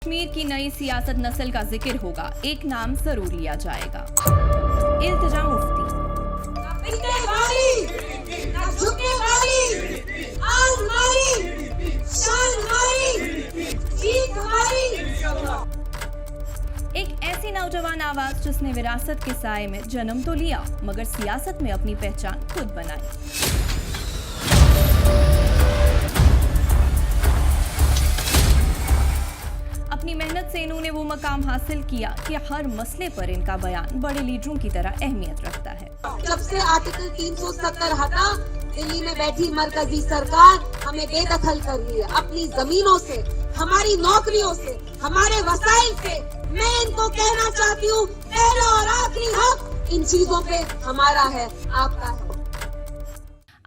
कश्मीर की नई सियासत नस्ल का जिक्र होगा, एक नाम जरूर लिया जाएगा। इल्तिजा मुफ्ती। एक ऐसी नौजवान आवाज जिसने विरासत के साए में जन्म तो लिया मगर सियासत में अपनी पहचान खुद बनाई। अपनी मेहनत से इन्होंने वो मकाम हासिल किया कि हर मसले पर इनका बयान बड़े लीडरों की तरह अहमियत रखता है। जब से आर्टिकल 370 हटा, दिल्ली में बैठी मरकजी सरकार हमें बेदखल कर रही है अपनी जमीनों से, हमारी नौकरियों से, हमारे वसाइल से। मैं इनको कहना चाहती हूँ, पहला और आखिरी हक इन चीजों पे हमारा है, आपका है।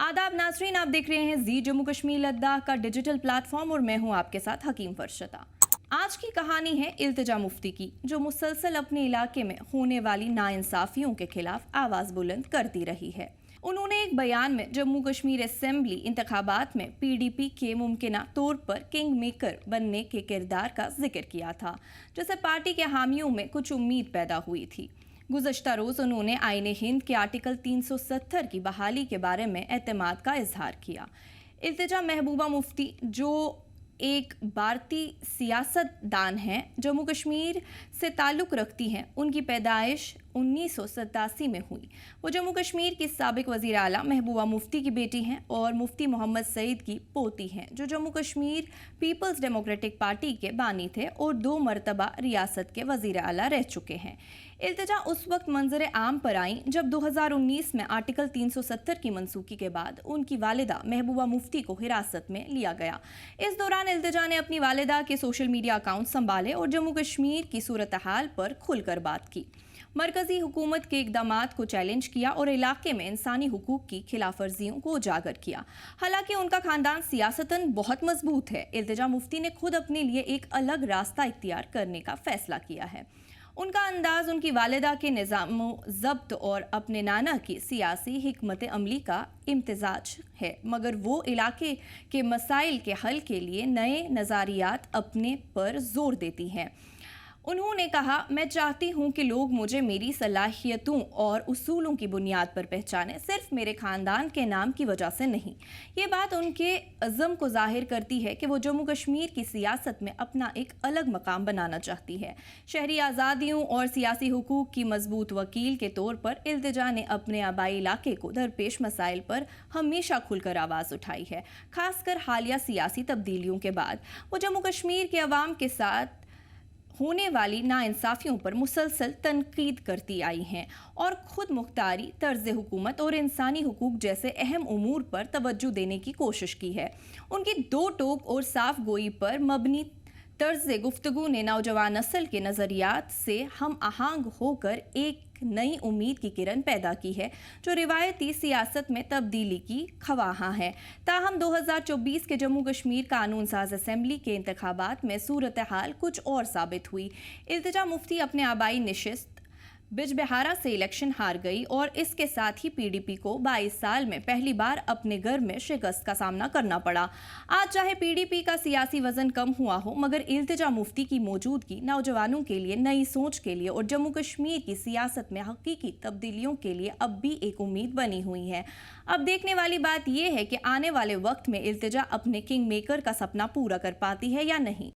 आदाब नाज़रीन, आप देख रहे हैं जी जम्मू कश्मीर लद्दाख का डिजिटल प्लेटफॉर्म और मैं हूं आपके साथ हकीम फरशता। आज की कहानी है इल्तिजा मुफ्ती की, जो मुसलसल अपने इलाके में होने वाली नाइंसाफियों के खिलाफ आवाज़ बुलंद करती रही है। उन्होंने एक बयान में जम्मू कश्मीर असेंबली इंतखाबात में पीडीपी के मुमकिना तौर पर किंग मेकर बनने के किरदार का जिक्र किया था, जिससे पार्टी के हामियों में कुछ उम्मीद पैदा हुई थी। गुज़श्ता रोज़ उन्होंने आईने हिंद के आर्टिकल 370 की बहाली के बारे में एतमाद का इजहार किया। इल्तिजा महबूबा मुफ्ती, जो एक भारतीय सियासतदान हैं, जम्मू कश्मीर से ताल्लुक़ रखती हैं। उनकी पैदाइश 1987 में हुई। वो जम्मू कश्मीर की साबिक वज़ीर आला महबूबा मुफ्ती की बेटी हैं और मुफ्ती मोहम्मद सईद की पोती हैं, जो Jammu Kashmir Peoples Democratic Party के बानी थे और 2 मरतबा रियासत के वज़ीर आला रह चुके हैं। इल्तिजा उस वक्त मंजर आम पर आईं जब 2019 में आर्टिकल 370 की मनसूखी के बाद उनकी वालिदा महबूबा मुफ्ती को हिरासत में लिया गया। इस दौरान इल्तिजा ने अपनी वालिदा के सोशल मीडिया अकाउंट संभाले और जम्मू कश्मीर की सूरत हाल पर खुलकर बात की। मरकजी हुकूमत के इकदामात को चैलेंज किया और इलाके में इंसानी हुकूक की खिलाफ वर्जियों को उजागर किया। हालांकि उनका खानदान सियासतन बहुत मजबूत है। इल्तिजा मुफ्ती ने खुद अपने लिए एक अलग रास्ता इख्तियार करने का फैसला किया है। उनका अंदाज उनकी वालिदा के निज़ामो ज़ब्त और अपने नाना की सियासी हिकमत अमली का इम्तिजाज है, मगर वो इलाके के मसाइल के हल के लिए नए नज़रियात अपने पर जोर देती हैं। उन्होंने कहा, मैं चाहती हूं कि लोग मुझे मेरी सलाहियतों और उसूलों की बुनियाद पर पहचानें, सिर्फ मेरे ख़ानदान के नाम की वजह से नहीं। ये बात उनके अज़म को ज़ाहिर करती है कि वो जम्मू कश्मीर की सियासत में अपना एक अलग मकाम बनाना चाहती है। शहरी आज़ादियों और सियासी हुकूक की मजबूत वकील के तौर पर इल्तिजा ने अपने आबाई इलाके को दरपेश मसाइल पर हमेशा खुलकर आवाज़ उठाई है। खासकर हालिया सियासी तब्दीलियों के बाद वो जम्मू कश्मीर के अवाम के साथ होने वाली नाइंसाफियों पर मुसलसल तनकीद करती आई हैं और खुद मुख्तारी, तर्ज हुकूमत और इंसानी हुकूक जैसे अहम उमूर पर तवज्जो देने की कोशिश की है। उनकी 2 टोक और साफ गोई पर मबनी तर्ज गुफ्तगू ने नौजवान नस्ल के नज़रियात से हम आहंग होकर एक नई उम्मीद की किरण पैदा की है, जो रिवायती सियासत में तब्दीली की ख्वाहां है। ताहम 2024 के जम्मू कश्मीर कानून साज असेंबली के इंतखाबात में सूरत हाल कुछ और साबित हुई। इल्तिजा मुफ्ती अपने आबाई निशिस्त बिजबहारा से इलेक्शन हार गई और इसके साथ ही पीडीपी को 22 साल में पहली बार अपने घर में शिकस्त का सामना करना पड़ा। आज चाहे पीडीपी का सियासी वजन कम हुआ हो, मगर इल्तिजा मुफ्ती की मौजूदगी नौजवानों के लिए, नई सोच के लिए और जम्मू कश्मीर की सियासत में हकीकी तब्दीलियों के लिए अब भी एक उम्मीद बनी हुई है। अब देखने वाली बात यह है कि आने वाले वक्त में इल्तिजा अपने किंग मेकर का सपना पूरा कर पाती है या नहीं।